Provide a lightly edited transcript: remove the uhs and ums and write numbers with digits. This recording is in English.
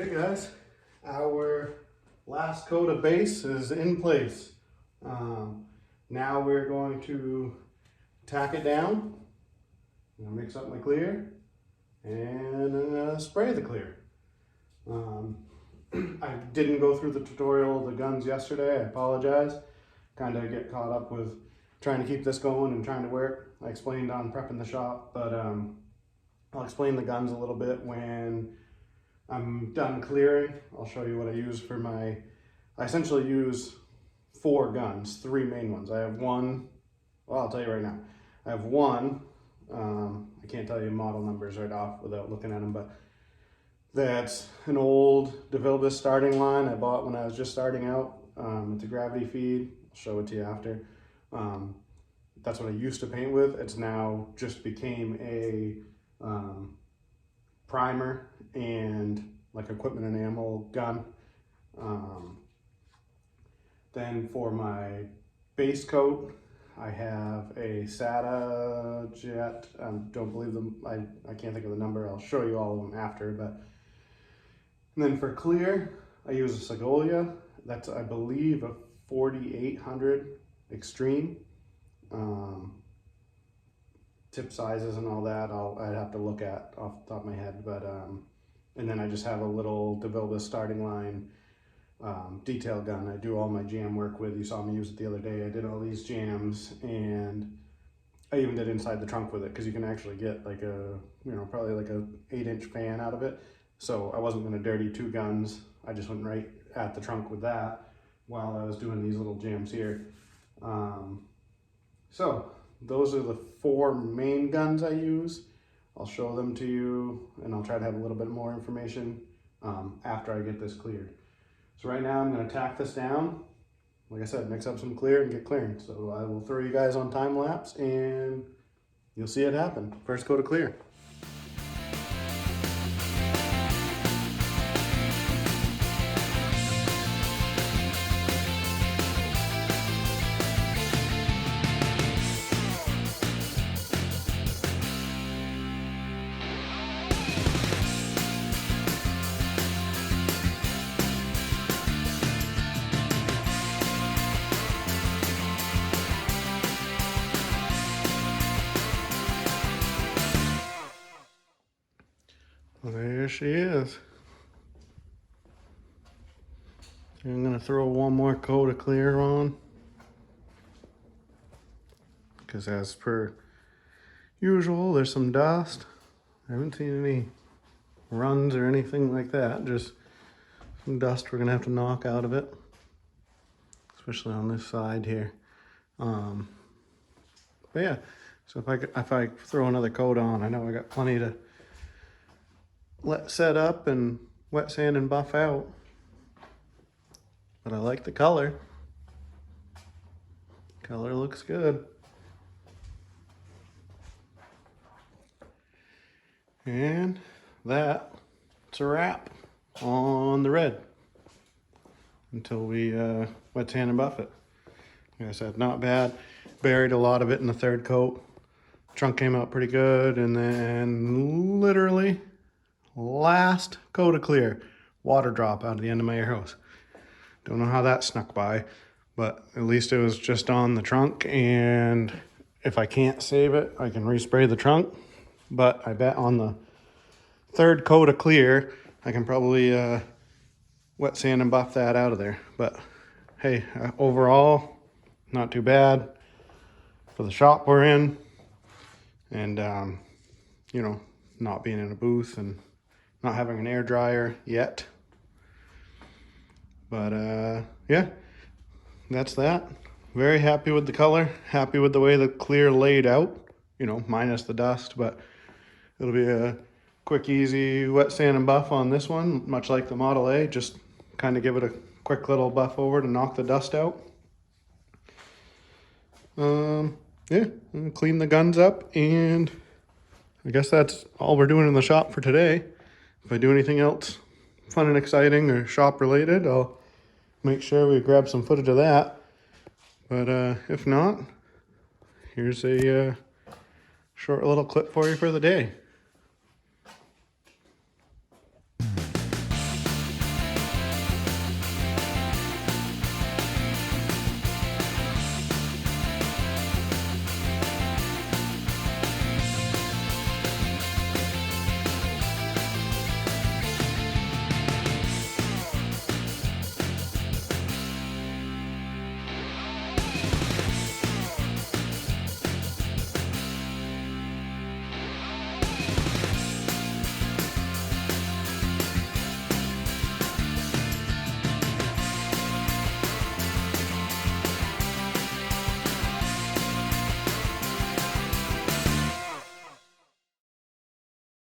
Okay guys, our last coat of base is in place. Now we're going to tack it down. I'm gonna mix up my clear and spray the clear. I didn't go through the tutorial of the guns yesterday, I apologize. Kind of get caught up with trying to keep this going and trying to work. I explained on prepping the shop, but I'll explain the guns a little bit when I'm done clearing. I'll show you what I use for I essentially use 4 guns, 3 main ones. I have one, well, I'll tell you right now. I have one, I can't tell you model numbers right off without looking at them, but that's an old DeVilbiss starting line I bought when I was just starting out. It's a gravity feed. I'll show it to you after. That's what I used to paint with. It's now just became a primer and like equipment and ammo gun. Then for my base coat, I have a SATA Jet. Don't believe them. I can't think of the number. I'll show you all of them after. And then for clear, I use a Segolia. That's, I believe, a 4800 Extreme. Tip sizes and all that I'd have to look at off the top of my head, but and then I just have a little DeVilbiss starting line detail gun I do all my jam work with. You saw me use it the other day. I did all these jams and I even did inside the trunk with it, because you can actually get like a, you know, probably like a 8-inch fan out of it. So I wasn't going to dirty 2 guns. I just went right at the trunk with that while I was doing these little jams here. So those are the 4 main guns I use. I'll show them to you and I'll try to have a little bit more information after I get this cleared. So right now I'm going to tack this down. Like I said, mix up some clear and get clearing. So I will throw you guys on time lapse and you'll see it happen. First coat of clear. There she is. I'm gonna throw one more coat of clear on, because as per usual, there's some dust. I haven't seen any runs or anything like that, just some dust we're gonna have to knock out of it, especially on this side here. But yeah, so if I throw another coat on, I know I got plenty to let set up and wet sand and buff out. But I like the color. Color looks good. And that's a wrap on the red until we wet sand and buff it. Like I said, not bad. Buried a lot of it in the 3rd coat. Trunk came out pretty good, and then literally last coat of clear, water drop out of the end of my air hose. Don't know how that snuck by, but at least it was just on the trunk, and if I can't save it, I can respray the trunk. But I bet on the 3rd coat of clear, I can probably wet sand and buff that out of there. But hey, overall, not too bad for the shop we're in, and you know, not being in a booth and not having an air dryer yet. But yeah, that's that. Very happy with the color, happy with the way the clear laid out, you know, minus the dust, but it'll be a quick, easy wet sand and buff on this one, much like the Model A. Just kind of give it a quick little buff over to knock the dust out. Yeah, clean the guns up, and I guess that's all we're doing in the shop for today. If I do anything else fun and exciting or shop related, I'll make sure we grab some footage of that. But if not, here's a short little clip for you for the day.